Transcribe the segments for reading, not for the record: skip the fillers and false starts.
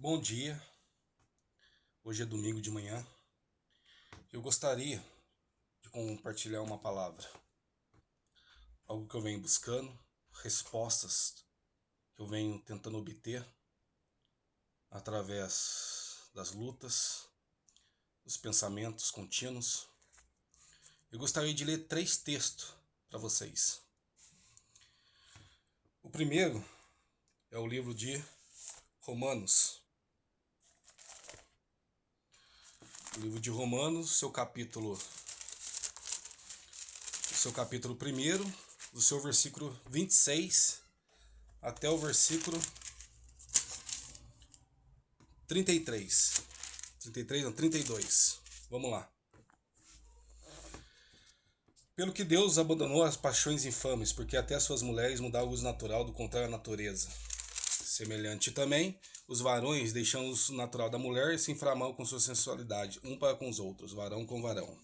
Bom dia, hoje é domingo de manhã. Eu gostaria de compartilhar uma palavra, algo que eu venho buscando, respostas que eu venho tentando obter através das lutas, dos pensamentos contínuos. Eu gostaria de ler 3 textos para vocês. O primeiro é o livro de Romanos. O livro de Romanos, seu capítulo 1, do seu versículo 26 até o versículo 33. 33 não, 32. Vamos lá. Pelo que Deus abandonou as paixões infames, porque até as suas mulheres mudaram o uso natural do contrário à natureza. Semelhante também, os varões, deixando o uso natural da mulher, se inflamaram com sua sensualidade, um para com os outros, varão com varão,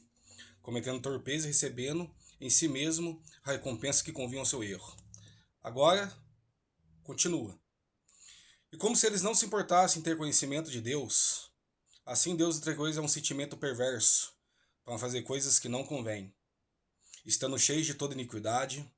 cometendo torpeza e recebendo em si mesmo a recompensa que convinha ao seu erro. Agora, continua. E como se eles não se importassem em ter conhecimento de Deus, assim Deus entregou eles a um sentimento perverso, para fazer coisas que não convêm, estando cheios de toda iniquidade,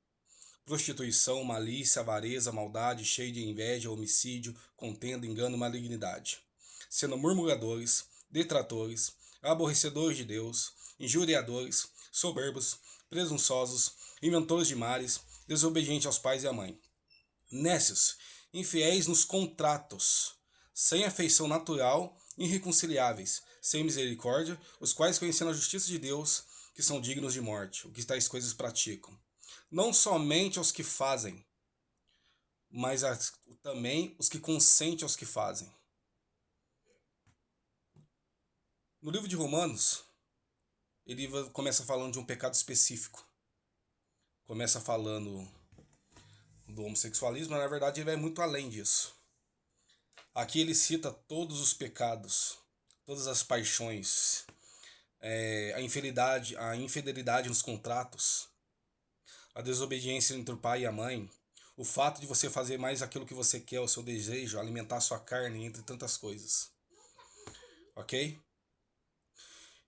prostituição, malícia, avareza, maldade, cheio de inveja, homicídio, contenda, engano, malignidade, sendo murmuradores, detratores, aborrecedores de Deus, injuriadores, soberbos, presunçosos, inventores de males, desobedientes aos pais e à mãe. Nécios, infiéis nos contratos, sem afeição natural, irreconciliáveis, sem misericórdia, os quais, conhecendo a justiça de Deus, que são dignos de morte, o que tais coisas praticam. Não somente aos que fazem, mas também os que consentem aos que fazem. No livro de Romanos, ele começa falando de um pecado específico. Começa falando do homossexualismo, mas na verdade ele vai muito além disso. Aqui ele cita todos os pecados, todas as paixões, a infidelidade nos contratos, a desobediência entre o pai e a mãe, o fato de você fazer mais aquilo que você quer, o seu desejo, alimentar a sua carne, entre tantas coisas. Ok?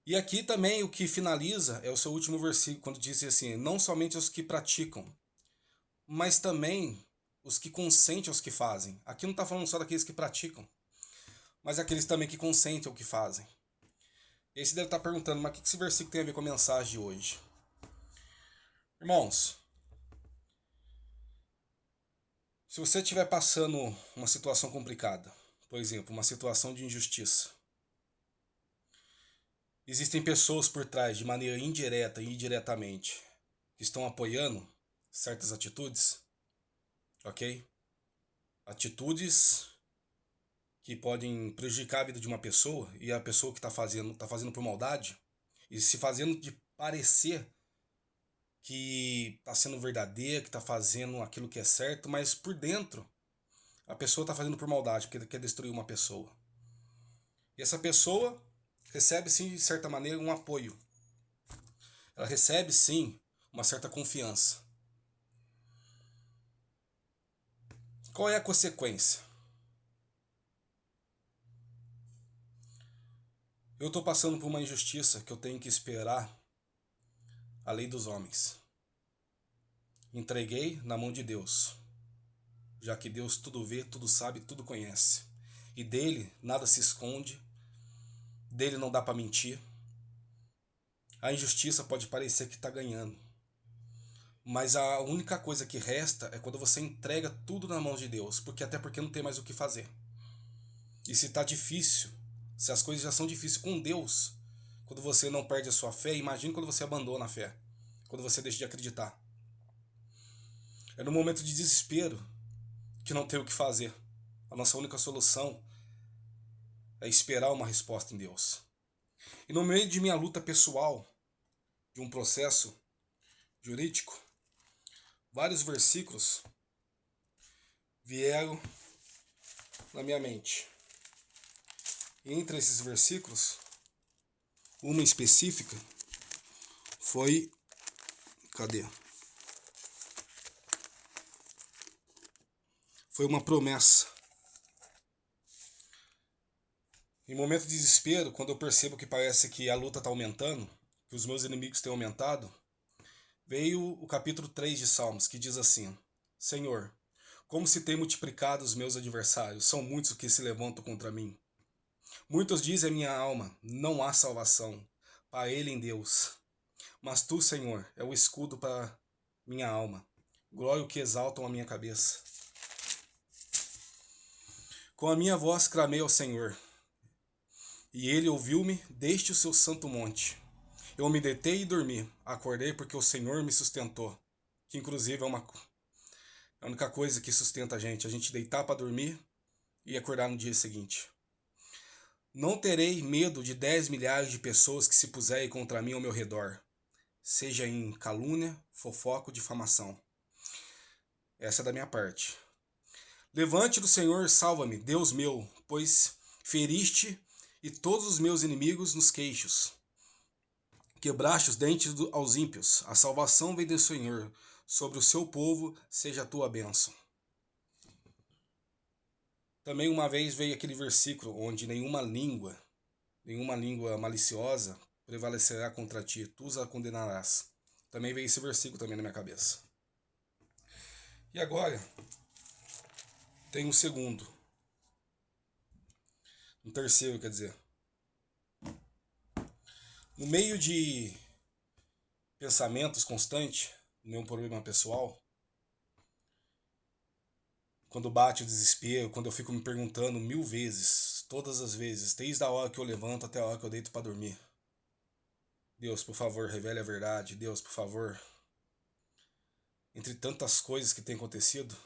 E aqui também o que finaliza é o seu último versículo, quando diz assim: não somente os que praticam, mas também os que consentem aos que fazem. Aqui não está falando só daqueles que praticam, mas aqueles também que consentem ao que fazem. E aí você deve estar perguntando, mas o que esse versículo tem a ver com a mensagem de hoje? Irmãos, se você estiver passando uma situação complicada, por exemplo, uma situação de injustiça, existem pessoas por trás, de maneira indireta e indiretamente, que estão apoiando certas atitudes, ok? Atitudes que podem prejudicar a vida de uma pessoa, e a pessoa que está fazendo por maldade, e se fazendo de parecer que está sendo verdadeira, que está fazendo aquilo que é certo, mas por dentro a pessoa está fazendo por maldade, porque quer destruir uma pessoa. E essa pessoa recebe sim, de certa maneira, um apoio. Ela recebe sim uma certa confiança. Qual é a consequência? Eu estou passando por uma injustiça que eu tenho que esperar a lei dos homens. Entreguei na mão de Deus, já que Deus tudo vê, tudo sabe, tudo conhece. E dele nada se esconde, dele não dá para mentir. A injustiça pode parecer que está ganhando, mas a única coisa que resta é quando você entrega tudo na mão de Deus, até porque não tem mais o que fazer. E se está difícil, se as coisas já são difíceis com Deus, quando você não perde a sua fé, imagine quando você abandona a fé, quando você deixa de acreditar. É no momento de desespero que não tem o que fazer. A nossa única solução é esperar uma resposta em Deus. E no meio de minha luta pessoal, de um processo jurídico, vários versículos vieram na minha mente. E entre esses versículos, uma específica foi... Cadê? Foi uma promessa. Em momento de desespero, quando eu percebo que parece que a luta está aumentando, que os meus inimigos têm aumentado, veio o capítulo 3 de Salmos, que diz assim: Senhor, como se tem multiplicado os meus adversários, são muitos os que se levantam contra mim. Muitos dizem a minha alma, não há salvação para ele em Deus. Mas tu, Senhor, é o escudo para minha alma, glória o que exaltam a minha cabeça. Com a minha voz clamei ao Senhor, e ele ouviu-me desde o seu santo monte. Eu me deitei e dormi, acordei porque o Senhor me sustentou, que inclusive é a única coisa que sustenta a gente deitar para dormir e acordar no dia seguinte. Não terei medo de 10 milhares de pessoas que se puserem contra mim ao meu redor, seja em calúnia, fofoca ou difamação. Essa é da minha parte. Levante do Senhor, salva-me, Deus meu, pois feriste e todos os meus inimigos nos queixos. Quebraste os dentes aos ímpios. A salvação vem do Senhor. Sobre o seu povo seja a tua bênção. Também uma vez veio aquele versículo onde nenhuma língua maliciosa prevalecerá contra ti, tu a condenarás. Também veio esse versículo também na minha cabeça. E agora, tem um segundo. Um terceiro, quer dizer. No meio de pensamentos constantes, meu problema pessoal, quando bate o desespero, quando eu fico me perguntando 1000 vezes, todas as vezes, desde a hora que eu levanto até a hora que eu deito para dormir. Deus, por favor, revele a verdade. Deus, por favor. Entre tantas coisas que têm acontecido,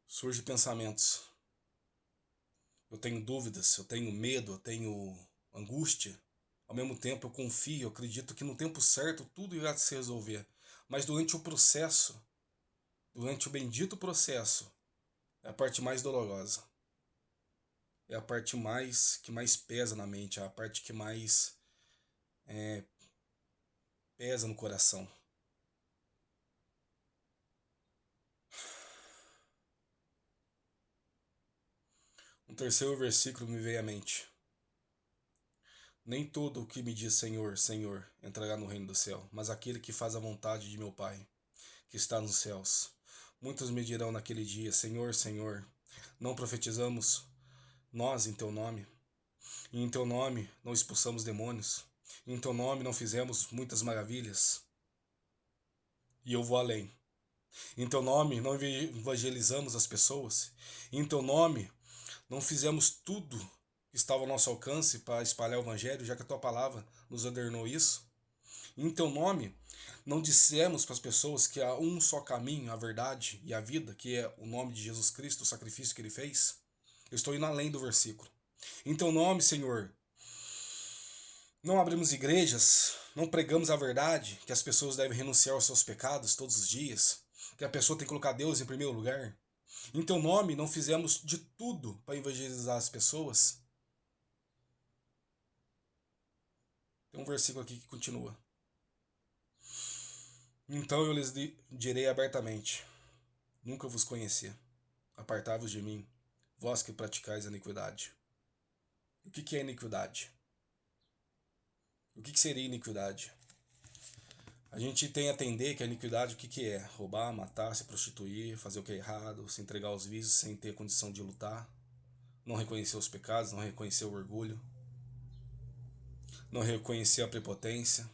surgem pensamentos. Eu tenho dúvidas, eu tenho medo, eu tenho angústia. Ao mesmo tempo eu confio, eu acredito que no tempo certo tudo irá se resolver. Mas durante o processo, durante o bendito processo, é a parte mais dolorosa. É a parte que mais pesa na mente, é a parte que mais pesa no coração. Um terceiro versículo me veio à mente. Nem todo o que me diz Senhor, Senhor, entrará no reino do céu, mas aquele que faz a vontade de meu Pai, que está nos céus. Muitos me dirão naquele dia, Senhor, Senhor, não profetizamos nós em teu nome? E em teu nome não expulsamos demônios? E em teu nome não fizemos muitas maravilhas? E eu vou além. Em teu nome não evangelizamos as pessoas? E em teu nome não fizemos tudo que estava ao nosso alcance para espalhar o evangelho, já que a tua palavra nos ordenou isso? Em teu nome, não dissemos para as pessoas que há um só caminho, a verdade e a vida, que é o nome de Jesus Cristo, o sacrifício que ele fez? Eu estou indo além do versículo. Em teu nome, Senhor, não abrimos igrejas, não pregamos a verdade, que as pessoas devem renunciar aos seus pecados todos os dias, que a pessoa tem que colocar Deus em primeiro lugar. Em teu nome, não fizemos de tudo para evangelizar as pessoas. Tem um versículo aqui que continua. Então eu lhes direi abertamente: nunca vos conheci. Apartai-vos de mim, vós que praticais a iniquidade. O que é iniquidade? O que seria iniquidade? A gente tem a entender que a iniquidade o que é? Roubar, matar, se prostituir, fazer o que é errado, se entregar aos vícios sem ter condição de lutar, não reconhecer os pecados, não reconhecer o orgulho, não reconhecer a prepotência.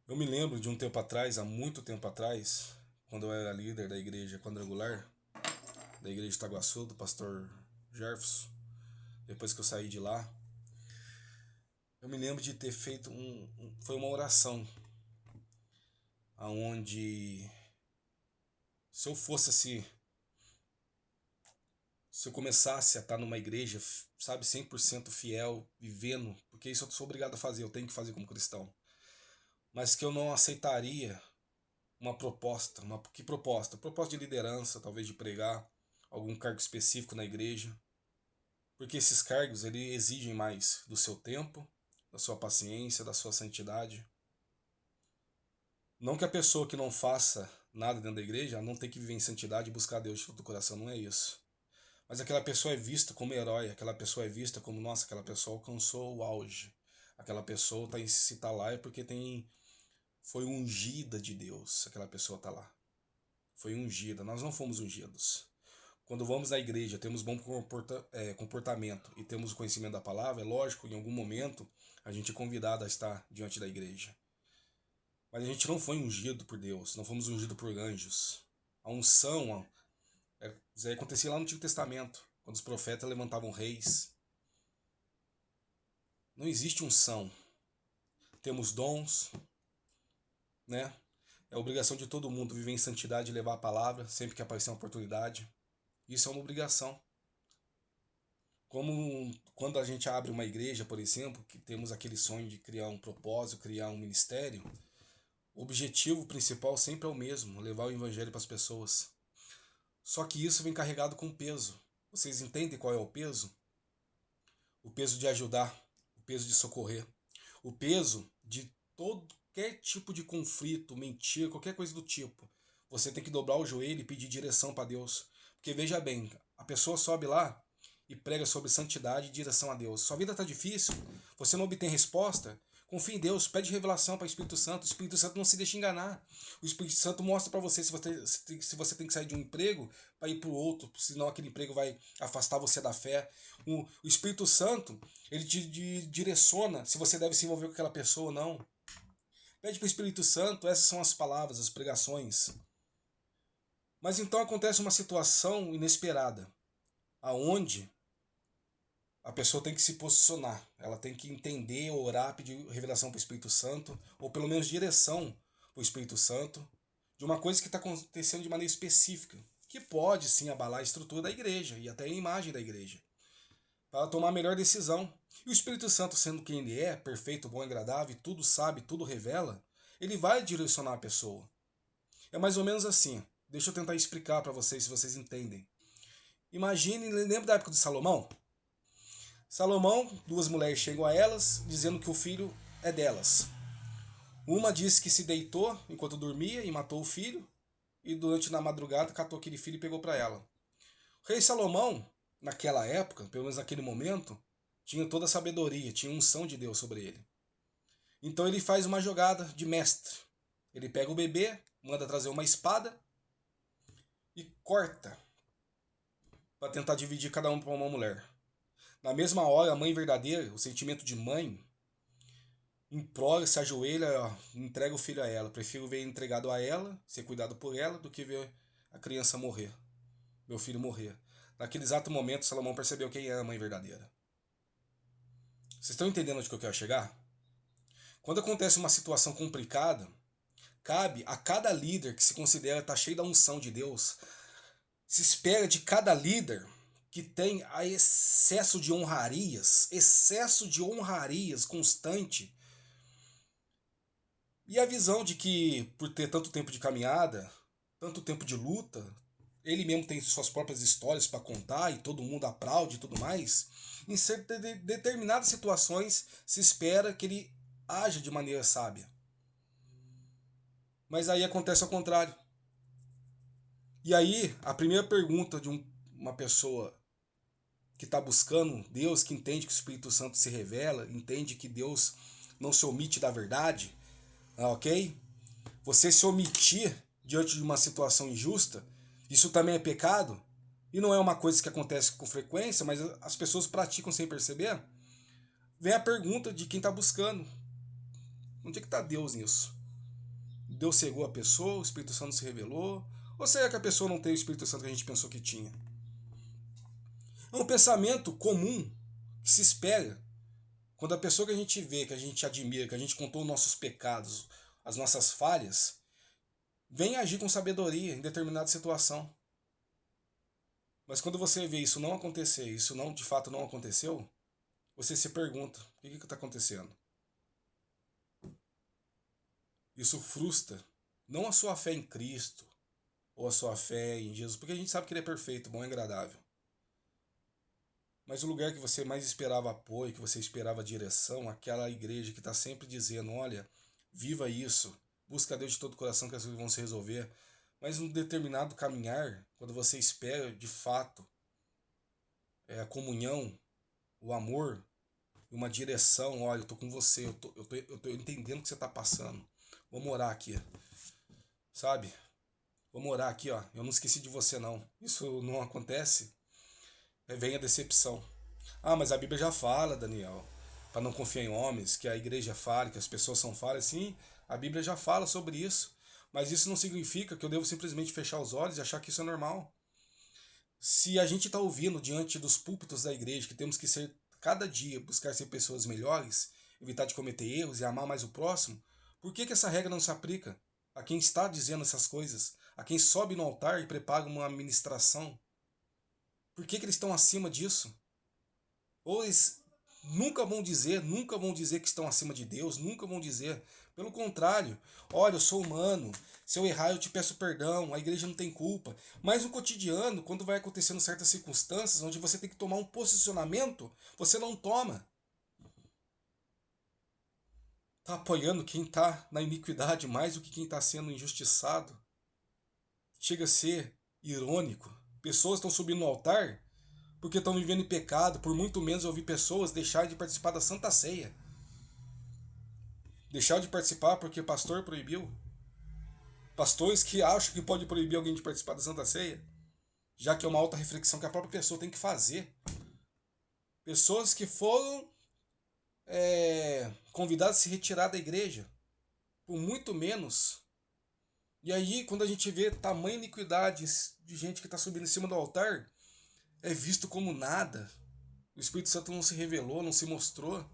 Eu me lembro de um tempo atrás, há muito tempo atrás, quando eu era líder da igreja quadrangular, da igreja de Itaguaçu, do pastor Jefferson, depois que eu saí de lá, eu me lembro de ter feito foi uma oração, aonde se eu fosse assim, se eu começasse a estar numa igreja, sabe, 100% fiel, vivendo, porque isso eu sou obrigado a fazer, eu tenho que fazer como cristão, mas que eu não aceitaria uma proposta, que proposta? Proposta de liderança, talvez de pregar algum cargo específico na igreja, porque esses cargos ele exigem mais do seu tempo, da sua paciência, da sua santidade. Não que a pessoa que não faça nada dentro da igreja não tem que viver em santidade e buscar Deus de todo o coração, não é isso. Mas aquela pessoa é vista como herói, aquela pessoa é vista como, nossa, aquela pessoa alcançou o auge. Aquela pessoa se tá lá é porque foi ungida de Deus, aquela pessoa tá lá. Foi ungida, nós não fomos ungidos. Quando vamos à igreja, temos bom comportamento e temos o conhecimento da palavra, é lógico, em algum momento a gente é convidado a estar diante da igreja. Mas a gente não foi ungido por Deus, não fomos ungidos por anjos. A unção, isso aí acontecia lá no Antigo Testamento, quando os profetas levantavam reis. Não existe unção. Temos dons, né? É obrigação de todo mundo viver em santidade e levar a palavra sempre que aparecer uma oportunidade. Isso é uma obrigação. Como quando a gente abre uma igreja, por exemplo, que temos aquele sonho de criar um propósito, criar um ministério, o objetivo principal sempre é o mesmo, levar o evangelho para as pessoas. Só que isso vem carregado com peso. Vocês entendem qual é o peso? O peso de ajudar, o peso de socorrer, o peso de qualquer tipo de conflito, mentira, qualquer coisa do tipo. Você tem que dobrar o joelho e pedir direção para Deus. Porque veja bem, a pessoa sobe lá e prega sobre santidade e direção a Deus. Sua vida está difícil, você não obtém resposta, confia em Deus, pede revelação para o Espírito Santo. O Espírito Santo não se deixa enganar. O Espírito Santo mostra para você se você tem que sair de um emprego para ir para o outro, senão aquele emprego vai afastar você da fé. O Espírito Santo, ele te direciona se você deve se envolver com aquela pessoa ou não. Pede para o Espírito Santo, essas são as palavras, as pregações. Mas então acontece uma situação inesperada, aonde a pessoa tem que se posicionar, ela tem que entender, orar, pedir revelação para o Espírito Santo, ou pelo menos direção para o Espírito Santo, de uma coisa que está acontecendo de maneira específica, que pode sim abalar a estrutura da igreja e até a imagem da igreja, para tomar a melhor decisão. E o Espírito Santo, sendo quem ele é, perfeito, bom e agradável, tudo sabe, tudo revela, ele vai direcionar a pessoa. É mais ou menos assim. Deixa eu tentar explicar para vocês, se vocês entendem. Imagine, lembra da época de Salomão? Salomão, duas mulheres chegam a elas, dizendo que o filho é delas. Uma disse que se deitou enquanto dormia e matou o filho, e durante na madrugada catou aquele filho e pegou para ela. O rei Salomão, naquela época, pelo menos naquele momento, tinha toda a sabedoria, tinha unção de Deus sobre ele. Então ele faz uma jogada de mestre. Ele pega o bebê, manda trazer uma espada e corta para tentar dividir cada um para uma mulher. Na mesma hora, a mãe verdadeira, o sentimento de mãe, implora, se ajoelha, entrega o filho a ela. Prefiro ver entregado a ela, ser cuidado por ela, do que ver a criança morrer, meu filho morrer. Naquele exato momento, Salomão percebeu quem é a mãe verdadeira. Vocês estão entendendo onde que eu quero chegar? Quando acontece uma situação complicada, cabe a cada líder que se considera estar cheio da unção de Deus, se espera de cada líder que tem a excesso de honrarias constante, e a visão de que, por ter tanto tempo de caminhada, tanto tempo de luta, ele mesmo tem suas próprias histórias para contar e todo mundo aplaude e tudo mais, em determinadas situações se espera que ele haja de maneira sábia. Mas aí acontece ao contrário. E aí, a primeira pergunta de uma pessoa que está buscando Deus, que entende que o Espírito Santo se revela, entende que Deus não se omite da verdade, ok? Você se omitir diante de uma situação injusta, isso também é pecado? E não é uma coisa que acontece com frequência, mas as pessoas praticam sem perceber? Vem a pergunta de quem está buscando. Onde é que está Deus nisso? Deus cegou a pessoa, o Espírito Santo se revelou? Ou será que a pessoa não tem o Espírito Santo que a gente pensou que tinha? É um pensamento comum que se espera quando a pessoa que a gente vê, que a gente admira, que a gente contou os nossos pecados, as nossas falhas, vem agir com sabedoria em determinada situação. Mas quando você vê isso não acontecer, isso não de fato não aconteceu, você se pergunta, o que está acontecendo? Isso frustra não a sua fé em Cristo ou a sua fé em Jesus, porque a gente sabe que ele é perfeito, bom e agradável. Mas o lugar que você mais esperava apoio, que você esperava direção, aquela igreja que está sempre dizendo, olha, viva isso, busca a Deus de todo o coração que as coisas vão se resolver. Mas num determinado caminhar, quando você espera de fato a comunhão, o amor, uma direção. Olha, eu tô com você, eu tô entendendo o que você tá passando. Vamos orar aqui, sabe? Vamos orar aqui, ó. Eu não esqueci de você, não. Isso não acontece, vem a decepção. Ah, mas a Bíblia já fala, Daniel, para não confiar em homens, que a igreja fala, que as pessoas são falhas. Sim, a Bíblia já fala sobre isso. Mas isso não significa que eu devo simplesmente fechar os olhos e achar que isso é normal. Se a gente está ouvindo diante dos púlpitos da igreja que temos que ser, cada dia, buscar ser pessoas melhores, evitar de cometer erros e amar mais o próximo, por que essa regra não se aplica a quem está dizendo essas coisas? A quem sobe no altar e prepara uma ministração? Por que eles estão acima disso? Ou eles nunca vão dizer que estão acima de Deus, nunca vão dizer. Pelo contrário, olha, eu sou humano, se eu errar eu te peço perdão, a igreja não tem culpa. Mas no cotidiano, quando vai acontecendo certas circunstâncias onde você tem que tomar um posicionamento, você não toma. Está apoiando quem está na iniquidade mais do que quem está sendo injustiçado. Chega a ser irônico. Pessoas estão subindo no altar porque estão vivendo em pecado. Por muito menos eu vi pessoas deixarem de participar da Santa Ceia. Deixar de participar porque pastor proibiu. Pastores que acham que pode proibir alguém de participar da Santa Ceia, já que é uma alta reflexão que a própria pessoa tem que fazer. Pessoas que foram convidadas a se retirar da igreja, por muito menos. E aí, quando a gente vê tamanha iniquidade de gente que está subindo em cima do altar, é visto como nada. O Espírito Santo não se revelou, não se mostrou.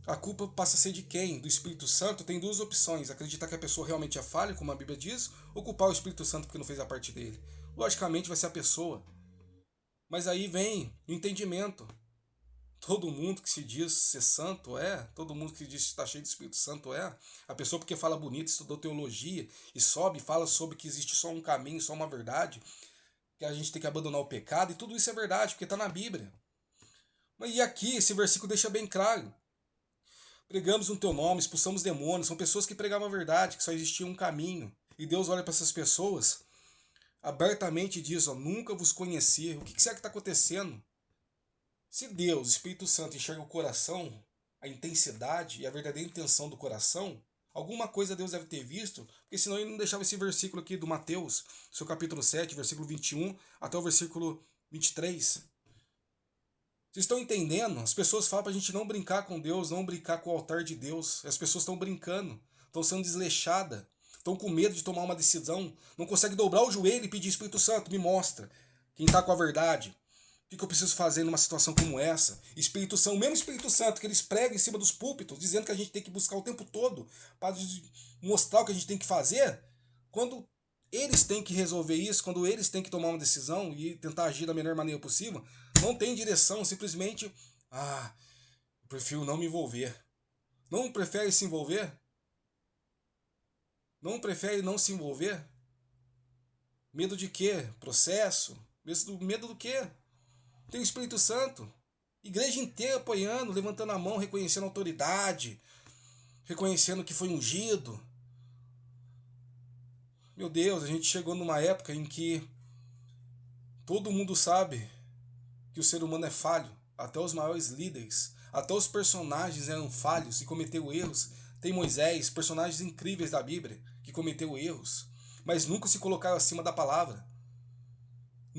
A culpa passa a ser de quem? Do Espírito Santo? Tem duas opções: acreditar que a pessoa realmente é falha, como a Bíblia diz, ou culpar o Espírito Santo porque não fez a parte dele. Logicamente vai ser a pessoa. Mas aí vem o entendimento. Todo mundo que se diz ser santo todo mundo que diz que está cheio do Espírito Santo a pessoa porque fala bonito, estudou teologia e sobe e fala sobre que existe só um caminho, só uma verdade, que a gente tem que abandonar o pecado, e tudo isso é verdade, porque está na Bíblia. Mas e aqui, esse versículo deixa bem claro: pregamos no teu nome, expulsamos demônios. São pessoas que pregavam a verdade, que só existia um caminho. E Deus olha para essas pessoas abertamente e diz: ó, nunca vos conheci. O que será que está acontecendo? Se Deus, Espírito Santo, enxerga o coração, a intensidade e a verdadeira intenção do coração, alguma coisa Deus deve ter visto, porque senão ele não deixava esse versículo aqui do Mateus, seu capítulo 7, versículo 21 até o versículo 23. Vocês estão entendendo? As pessoas falam para a gente não brincar com Deus, não brincar com o altar de Deus. As pessoas estão brincando, estão sendo desleixadas, estão com medo de tomar uma decisão, não conseguem dobrar o joelho e pedir: Espírito Santo, me mostra quem está com a verdade. O que eu preciso fazer numa situação como essa? Espírito Santo, o mesmo Espírito Santo que eles pregam em cima dos púlpitos, dizendo que a gente tem que buscar o tempo todo para mostrar o que a gente tem que fazer, quando eles têm que resolver isso, quando eles têm que tomar uma decisão e tentar agir da melhor maneira possível, não tem direção, simplesmente, eu prefiro não me envolver. Não prefere se envolver? Não prefere não se envolver? Medo de quê? Processo? Medo do quê? Tem o Espírito Santo. Igreja inteira apoiando, levantando a mão, reconhecendo a autoridade, reconhecendo que foi ungido. Meu Deus, a gente chegou numa época em que todo mundo sabe que o ser humano é falho. Até os maiores líderes, até os personagens eram falhos e cometeram erros. Tem Moisés, personagens incríveis da Bíblia, que cometeram erros, mas nunca se colocaram acima da palavra.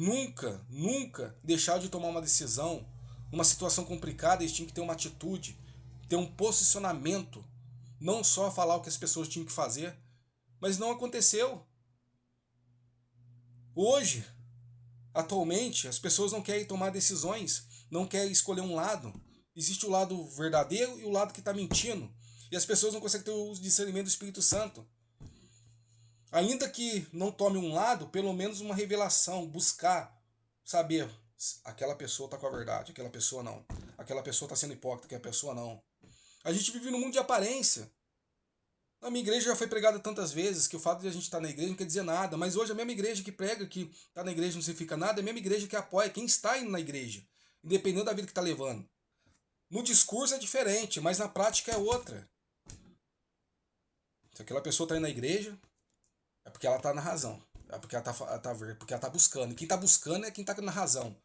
Nunca deixaram de tomar uma decisão. Numa situação complicada, eles tinham que ter uma atitude, ter um posicionamento. Não só falar o que as pessoas tinham que fazer. Mas não aconteceu. Hoje, atualmente, as pessoas não querem tomar decisões, não querem escolher um lado. Existe o lado verdadeiro e o lado que está mentindo. E as pessoas não conseguem ter o discernimento do Espírito Santo. Ainda que não tome um lado, pelo menos uma revelação, buscar, saber, aquela pessoa está com a verdade, aquela pessoa não. Aquela pessoa está sendo hipócrita, aquela pessoa não. A gente vive num mundo de aparência. A minha igreja já foi pregada tantas vezes que o fato de a gente estar na igreja não quer dizer nada. Mas hoje a mesma igreja que prega que está na igreja não significa nada, é a mesma igreja que apoia quem está indo na igreja, independente da vida que está levando. No discurso é diferente, mas na prática é outra. Se aquela pessoa está indo na igreja, é porque ela está na razão. É porque porque ela tá buscando. E quem tá buscando é quem tá na razão.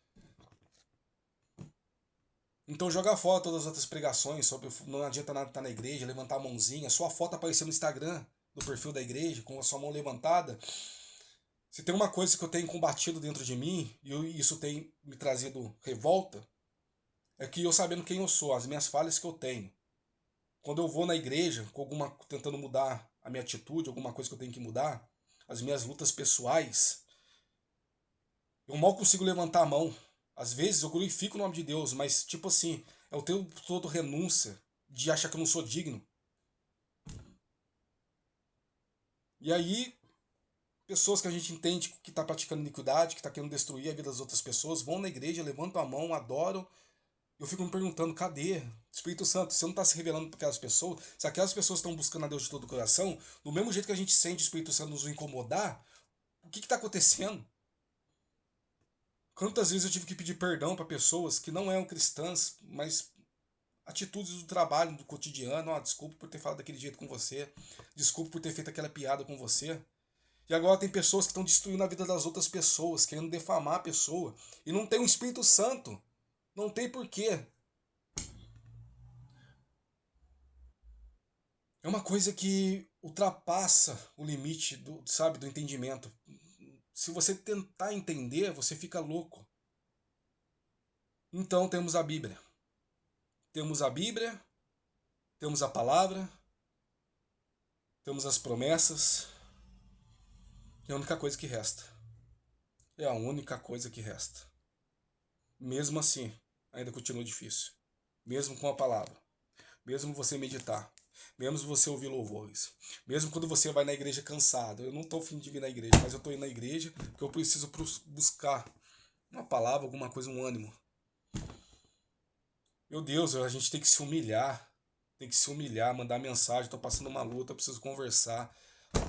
Então joga fora todas as outras pregações sobre não adianta nada estar na igreja, levantar a mãozinha, sua foto aparecer no Instagram do perfil da igreja com a sua mão levantada. Se tem uma coisa que eu tenho combatido dentro de mim, e isso tem me trazido revolta, é que eu sabendo quem eu sou, as minhas falhas que eu tenho. Quando eu vou na igreja, tentando mudar a minha atitude, alguma coisa que eu tenho que mudar, as minhas lutas pessoais, eu mal consigo levantar a mão. Às vezes eu glorifico o nome de Deus, mas tipo assim, eu tenho todo renúncia de achar que eu não sou digno. E aí, pessoas que a gente entende que está praticando iniquidade, que está querendo destruir a vida das outras pessoas, vão na igreja, levantam a mão, adoram. Eu fico me perguntando, cadê? Espírito Santo, você não está se revelando para aquelas pessoas? Se aquelas pessoas estão buscando a Deus de todo o coração, do mesmo jeito que a gente sente o Espírito Santo nos incomodar, o que está acontecendo? Quantas vezes eu tive que pedir perdão para pessoas que não eram cristãs, mas atitudes do trabalho, do cotidiano, desculpa por ter falado daquele jeito com você, desculpa por ter feito aquela piada com você. E agora tem pessoas que estão destruindo a vida das outras pessoas, querendo defamar a pessoa, e não tem o Espírito Santo. Não tem porquê. É uma coisa que ultrapassa o limite do, sabe, do entendimento. Se você tentar entender, você fica louco. Então temos a Bíblia. Temos a Bíblia, temos a palavra, temos as promessas. É a única coisa que resta. É a única coisa que resta. Mesmo assim, ainda continua difícil. Mesmo com a palavra. Mesmo você meditar. Mesmo você ouvir louvores. Mesmo quando você vai na igreja cansado. Eu não estou afim de vir na igreja, mas eu estou indo na igreja porque eu preciso buscar uma palavra, alguma coisa, um ânimo. Meu Deus, a gente tem que se humilhar. Tem que se humilhar, mandar mensagem. Estou passando uma luta, preciso conversar.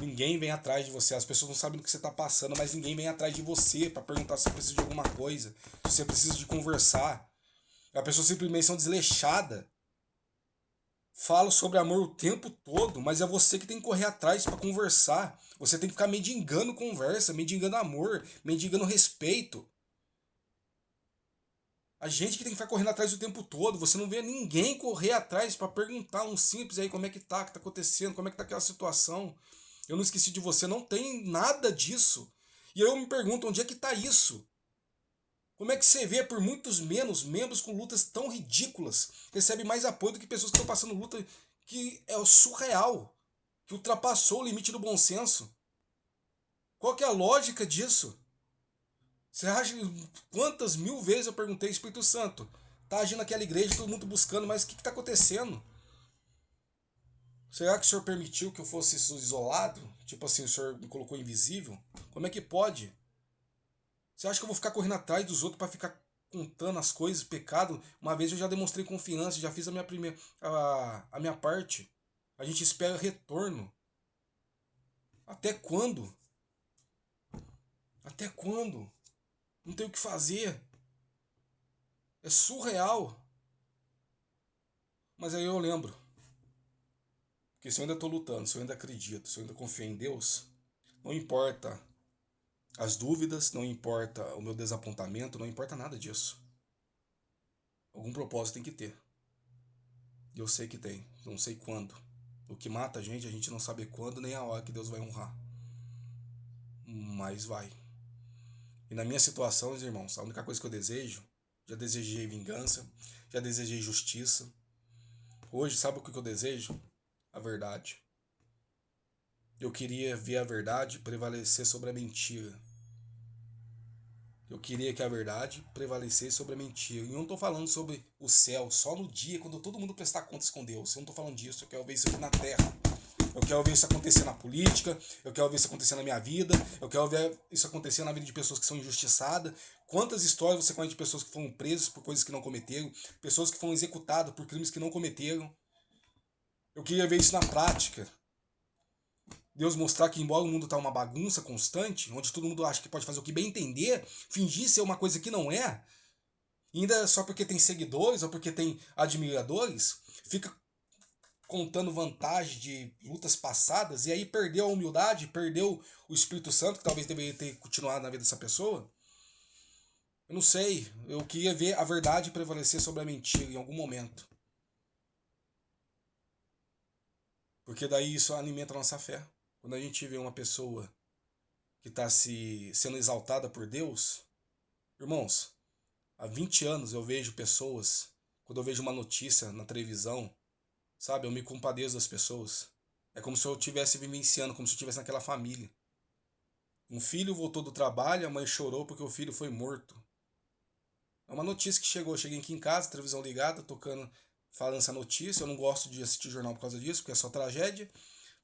Ninguém vem atrás de você. As pessoas não sabem do que você está passando, mas ninguém vem atrás de você para perguntar se você precisa de alguma coisa, se você precisa de conversar. A pessoa simplesmente é desleixada. Falo sobre amor o tempo todo, mas é você que tem que correr atrás para conversar. Você tem que ficar mendigando conversa, mendigando amor, mendigando respeito. A gente que tem que ficar correndo atrás o tempo todo. Você não vê ninguém correr atrás para perguntar um simples aí como é que tá, o que tá acontecendo, como é que tá aquela situação. Eu não esqueci de você, não tem nada disso. E aí eu me pergunto, onde é que tá isso? Como é que você vê por muitos menos membros com lutas tão ridículas recebe mais apoio do que pessoas que estão passando luta que é o surreal, que ultrapassou o limite do bom senso? Qual que é a lógica disso? Você acha quantas mil vezes eu perguntei, Espírito Santo, tá agindo aquela igreja, todo mundo buscando, mas o que está acontecendo? Será que o senhor permitiu que eu fosse isolado? Tipo assim, o senhor me colocou invisível? Como é que pode? Você acha que eu vou ficar correndo atrás dos outros para ficar contando as coisas, pecado? Uma vez eu já demonstrei confiança, já fiz a minha primeira a minha parte. A gente espera retorno. Até quando? Até quando? Não tem o que fazer. É surreal. Mas aí eu lembro que se eu ainda estou lutando, se eu ainda acredito, se eu ainda confio em Deus, não importa as dúvidas, não importa o meu desapontamento, não importa nada disso. Algum propósito tem que ter. E eu sei que tem, não sei quando. O que mata a gente não sabe quando nem a hora que Deus vai honrar. Mas vai. E na minha situação, meus irmãos, a única coisa que eu desejo, já desejei vingança, já desejei justiça. Hoje, sabe o que eu desejo? A verdade. Eu queria ver a verdade prevalecer sobre a mentira. Eu queria que a verdade prevalecesse sobre a mentira. E eu não estou falando sobre o céu só no dia, quando todo mundo prestar contas com Deus. Eu não estou falando disso, eu quero ver isso aqui na terra. Eu quero ver isso acontecer na política, eu quero ver isso acontecer na minha vida, eu quero ver isso acontecer na vida de pessoas que são injustiçadas. Quantas histórias você conhece de pessoas que foram presas por coisas que não cometeram, pessoas que foram executadas por crimes que não cometeram. Eu queria ver isso na prática. Deus mostrar que, embora o mundo está uma bagunça constante, onde todo mundo acha que pode fazer o que bem entender, fingir ser uma coisa que não é, e ainda só porque tem seguidores ou porque tem admiradores, fica contando vantagem de lutas passadas, e aí perdeu a humildade, perdeu o Espírito Santo, que talvez deveria ter continuado na vida dessa pessoa. Eu não sei, eu queria ver a verdade prevalecer sobre a mentira em algum momento. Porque daí isso alimenta a nossa fé. Quando a gente vê uma pessoa que está sendo exaltada por Deus, irmãos, há 20 anos eu vejo pessoas, quando eu vejo uma notícia na televisão, sabe, eu me compadeço das pessoas. É como se eu estivesse vivenciando, como se eu estivesse naquela família. Um filho voltou do trabalho, a mãe chorou porque o filho foi morto. É uma notícia que chegou. Eu cheguei aqui em casa, televisão ligada, tocando, falando essa notícia. Eu não gosto de assistir jornal por causa disso, porque é só tragédia.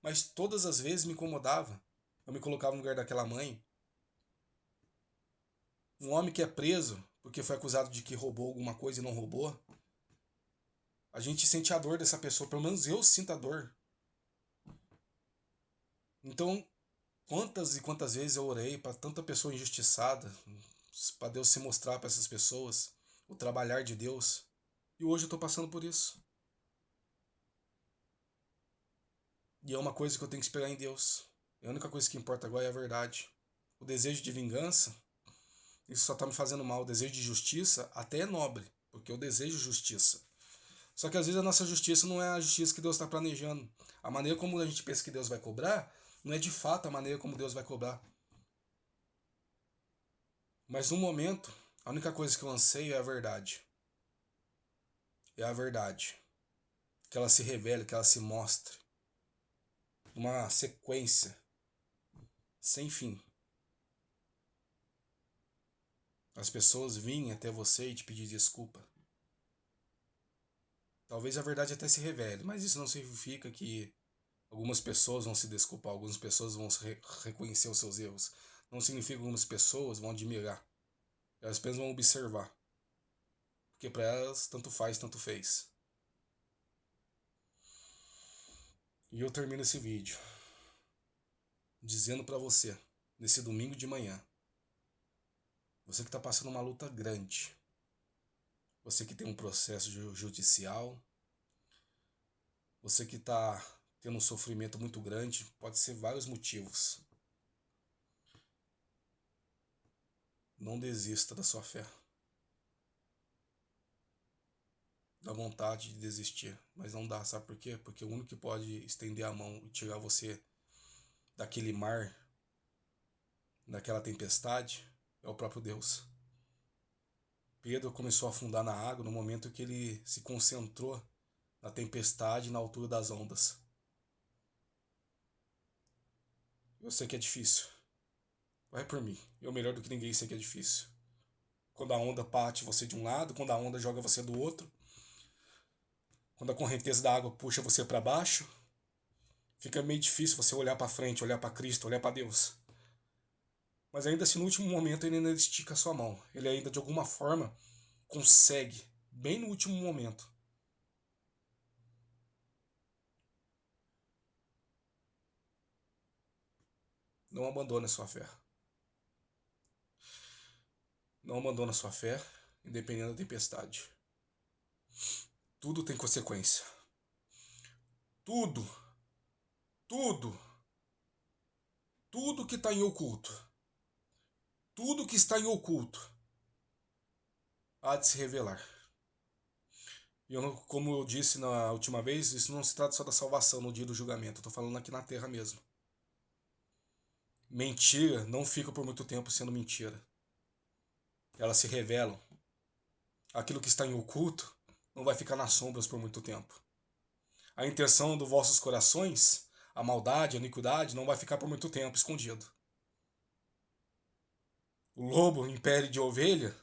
Mas todas as vezes me incomodava. Eu me colocava no lugar daquela mãe. Um homem que é preso porque foi acusado de que roubou alguma coisa e não roubou. A gente sente a dor dessa pessoa. Pelo menos eu sinto a dor. Então, quantas e quantas vezes eu orei para tanta pessoa injustiçada, para Deus se mostrar para essas pessoas, o trabalhar de Deus. E hoje eu estou passando por isso. E é uma coisa que eu tenho que esperar em Deus. A única coisa que importa agora é a verdade. O desejo de vingança, isso só está me fazendo mal. O desejo de justiça até é nobre, porque eu desejo justiça. Só que às vezes a nossa justiça não é a justiça que Deus está planejando. A maneira como a gente pensa que Deus vai cobrar, não é de fato a maneira como Deus vai cobrar. Mas no momento, a única coisa que eu anseio é a verdade. É a verdade. Que ela se revele, que ela se mostre. Uma sequência sem fim. As pessoas vinham até você e te pedir desculpa. Talvez a verdade até se revele, mas isso não significa que algumas pessoas vão se desculpar, algumas pessoas vão reconhecer os seus erros. Não significa que algumas pessoas vão admirar. Elas apenas vão observar. Porque para elas, tanto faz, tanto fez. E eu termino esse vídeo dizendo para você, nesse domingo de manhã, você que está passando uma luta grande, você que tem um processo judicial, você que está tendo um sofrimento muito grande, pode ser vários motivos. Não desista da sua fé. Dá vontade de desistir, mas não dá, sabe por quê? Porque o único que pode estender a mão e tirar você daquele mar, daquela tempestade, é o próprio Deus. Pedro começou a afundar na água no momento que ele se concentrou na tempestade, na altura das ondas. Eu sei que é difícil. Vai por mim. Eu melhor do que ninguém sei que é difícil. Quando a onda bate você de um lado, quando a onda joga você do outro, quando a correnteza da água puxa você para baixo, fica meio difícil você olhar para frente, olhar para Cristo, olhar para Deus. Mas ainda assim, no último momento, ele ainda estica a sua mão. Ele ainda, de alguma forma, consegue, bem no último momento. Não abandone a sua fé. Não abandone a sua fé, independente da tempestade. Tudo tem consequência. Tudo, tudo, tudo que está em oculto, tudo que está em oculto, há de se revelar. E eu, como eu disse na última vez, isso não se trata só da salvação no dia do julgamento. Eu estou falando aqui na terra mesmo. Mentira não fica por muito tempo sendo mentira. Elas se revelam. Aquilo que está em oculto não vai ficar nas sombras por muito tempo. A intenção dos vossos corações, a maldade, a iniquidade, não vai ficar por muito tempo escondido. O lobo em pele de ovelha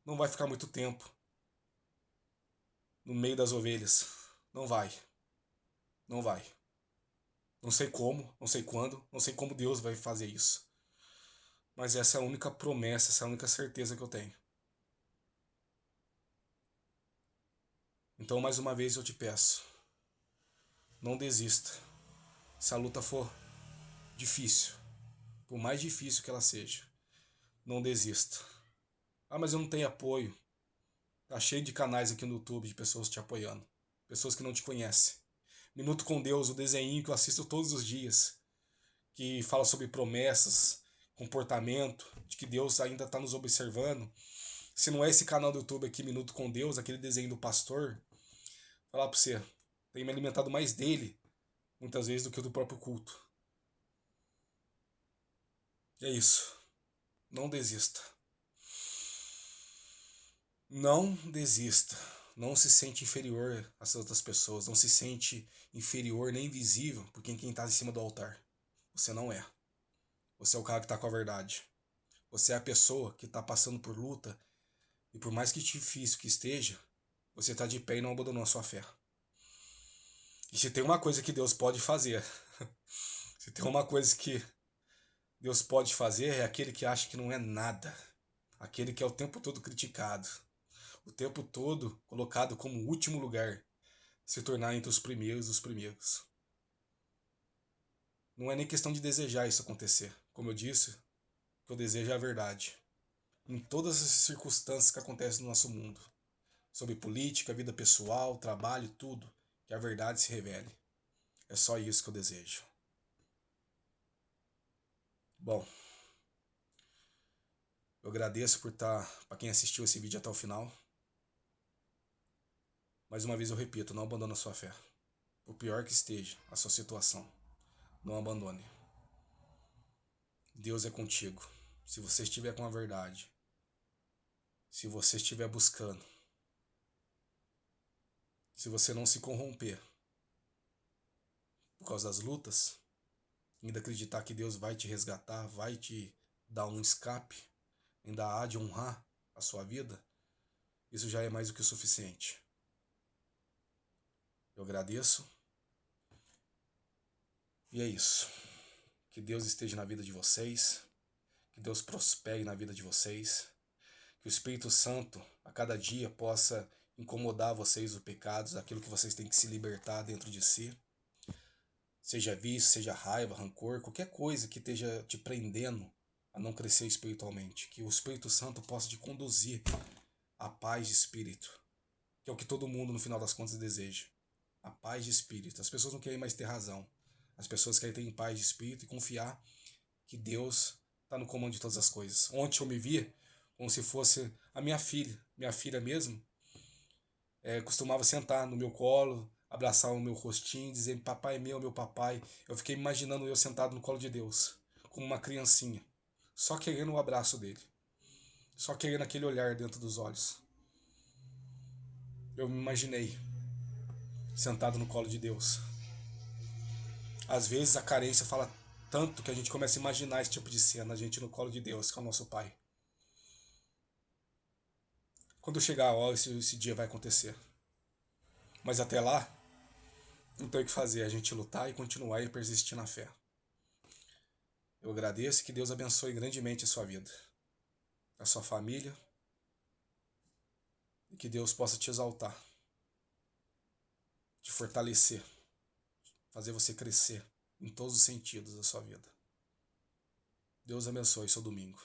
não vai ficar muito tempo no meio das ovelhas. Não vai. Não vai. Não sei como, não sei quando, não sei como Deus vai fazer isso. Mas essa é a única promessa, essa é a única certeza que eu tenho. Então, mais uma vez eu te peço, não desista. Se a luta for difícil, por mais difícil que ela seja, não desista. Ah, mas eu não tenho apoio. Tá cheio de canais aqui no YouTube de pessoas te apoiando. Pessoas que não te conhecem. Minuto com Deus, o desenho que eu assisto todos os dias, que fala sobre promessas, comportamento, de que Deus ainda está nos observando. Se não é esse canal do YouTube aqui, Minuto com Deus, aquele desenho do pastor, falar para você, tenho me alimentado mais dele, muitas vezes, do que do próprio culto. E é isso. Não desista. Não desista. Não se sente inferior às outras pessoas. Não se sente inferior nem invisível por quem está em cima do altar. Você não é. Você é o cara que está com a verdade. Você é a pessoa que está passando por luta. E por mais que difícil que esteja, você está de pé e não abandonou a sua fé. E se tem uma coisa que Deus pode fazer, se tem uma coisa que Deus pode fazer, é aquele que acha que não é nada. Aquele que é o tempo todo criticado. O tempo todo colocado como último lugar. Se tornar entre os primeiros dos primeiros. Não é nem questão de desejar isso acontecer. Como eu disse, o que eu desejo é a verdade. Em todas as circunstâncias que acontecem no nosso mundo. Sobre política, vida pessoal, trabalho, tudo. Que a verdade se revele. É só isso que eu desejo. Bom, eu agradeço por para quem assistiu esse vídeo até o final. Mais uma vez eu repito, não abandone a sua fé. Por pior que esteja a sua situação, não abandone. Deus é contigo. Se você estiver com a verdade, se você estiver buscando, se você não se corromper por causa das lutas, ainda acreditar que Deus vai te resgatar, vai te dar um escape, ainda há de honrar a sua vida, isso já é mais do que o suficiente. Eu agradeço. E é isso. Que Deus esteja na vida de vocês. Que Deus prospere na vida de vocês. Que o Espírito Santo, a cada dia, possa incomodar vocês os pecados, aquilo que vocês têm que se libertar dentro de si. Seja vício, seja raiva, rancor, qualquer coisa que esteja te prendendo a não crescer espiritualmente. Que o Espírito Santo possa te conduzir à paz de espírito. Que é o que todo mundo, no final das contas, deseja. A paz de espírito. As pessoas não querem mais ter razão. As pessoas querem ter paz de espírito e confiar que Deus está no comando de todas as coisas. Ontem eu me vi como se fosse a minha filha. Minha filha mesmo costumava sentar no meu colo, abraçar o meu rostinho, dizer papai é meu papai. Eu fiquei imaginando eu sentado no colo de Deus, como uma criancinha, só querendo o abraço dele, só querendo aquele olhar dentro dos olhos. Eu me imaginei sentado no colo de Deus. Às vezes a carência fala tanto que a gente começa a imaginar esse tipo de cena, a gente no colo de Deus, que é o nosso Pai. Quando chegar a hora, esse dia vai acontecer. Mas até lá, não tem o que fazer, a gente lutar e continuar e persistir na fé. Eu agradeço e que Deus abençoe grandemente a sua vida, a sua família, e que Deus possa te exaltar, te fortalecer, fazer você crescer em todos os sentidos da sua vida. Deus abençoe seu domingo.